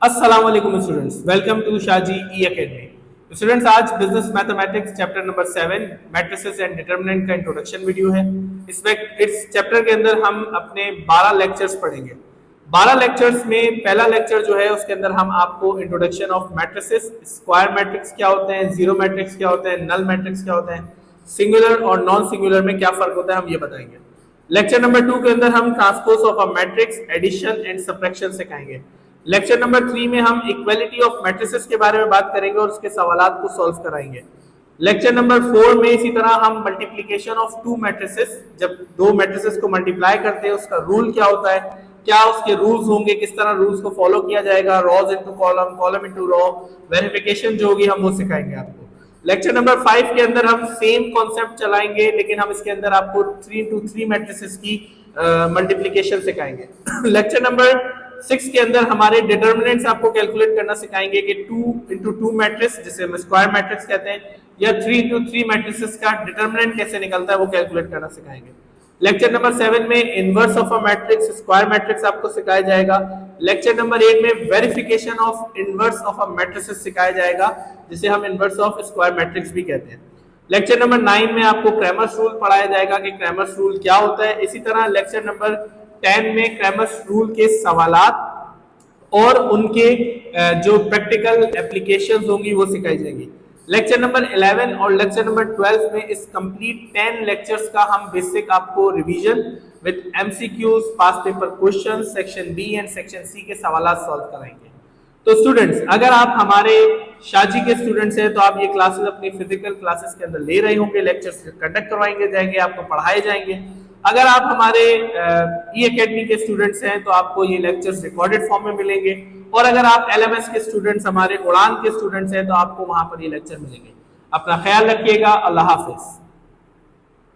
अस्सलाम वालेकुम students, welcome to Shaji E academy. Students, आज business mathematics chapter number 7 matrices and determinant का introduction video है। इस चैप्टर के अंदर हम अपने 12 लेक्चर्स पढ़ेंगे। 12 लेक्चर्स में पहला लेक्चर जो है उसके अंदर हम आपको introduction of matrices, square matrix क्या होते हैं, जीरो मैट्रिक्स क्या होते हैं, नल मैट्रिक्स क्या होते हैं, सिंगुलर और नॉन सिंगुलर में क्या फर्क होता है, हम ये बताएंगे। लेक्चर नंबर 2 के अंदर हम transpose of a matrix, addition and subtraction सिखाएंगे। लेक्चर नंबर 3 में हम इक्वालिटी ऑफ मैट्रिसेस के बारे में बात करेंगे और उसके सवालात को सॉल्व कराएंगे। लेक्चर नंबर 4 में इसी तरह हम मल्टीप्लिकेशन ऑफ टू मैट्रिसेस, जब दो मैट्रिसेस को मल्टीप्लाई करते हैं उसका रूल क्या होता है, क्या उसके रूल्स होंगे, किस तरह रूल्स को फॉलो किया जाएगा, rows into column, column into row, verification जो होगी हम वो सिखाएंगे आपको। लेक्चर नंबर 5 के अंदर हम सेम कॉन्सेप्ट चलाएंगे, लेकिन हम इसके अंदर आपको 3 मैट्रिसेस की मल्टीप्लिकेशन सिखाएंगे। लेक्चर नंबर 6 के अंदर हमारे डिटर्मिनेंट्स आपको कैलकुलेट करना सिखाएंगे कि 2 मैट्रिक्स, जिसे हम स्क्वायर मैट्रिक्स कहते हैं, या 3 मैट्रिसेस का डिटर्मिनेंट कैसे निकलता है वो कैलकुलेट करना सिखाएंगे। लेक्चर नंबर 7 में inverse of a matrix, square matrix आपको सिखाया जाएगा। लेक्चर नंबर 8 में verification of inverse of a matrices सिखाया जाएगा, जिसे हम इनवर्स ऑफ स्क्वायर मैट्रिक्स भी कहते हैं। लेक्चर नंबर 9 में आपको क्रैमर्स रूल पढ़ाया जाएगा कि क्रैमर्स रूल क्या होता है। इसी तरह लेक्चर नंबर 10 में क्रैमर्स रूल के सवालात और उनके जो प्रैक्टिकल एप्लीकेशंस होंगी वो सिखाई जाएंगी। लेक्चर नंबर 11 और लेक्चर नंबर 12 में इस कंप्लीट 10 लेक्चर्स का हम बेसिक आपको revision with MCQs, past paper questions, section B and section C के सवालात सॉल्व कराएंगे। तो स्टूडेंट्स, अगर आप हमारे शाजी के स्टूडेंट्स हैं तो आप ये क्लासेस अपनी फिजिकल क्लासेस के अंदर ले रहे होंगे, लेक्चर्स कंडक्ट करवाएंगे जाएंगे, आपको पढ़ाए जाएंगे। अगर आप हमारे ई एकेडमी के स्टूडेंट्स हैं तो आपको ये लेक्चर्स रिकॉर्डेड फॉर्म में मिलेंगे, और अगर आप एलएमएस के स्टूडेंट्स, हमारे उड़ान के स्टूडेंट्स हैं तो आपको वहां पर ये लेक्चर मिलेंगे। अपना ख्याल रखिएगा। अल्लाह हाफिज।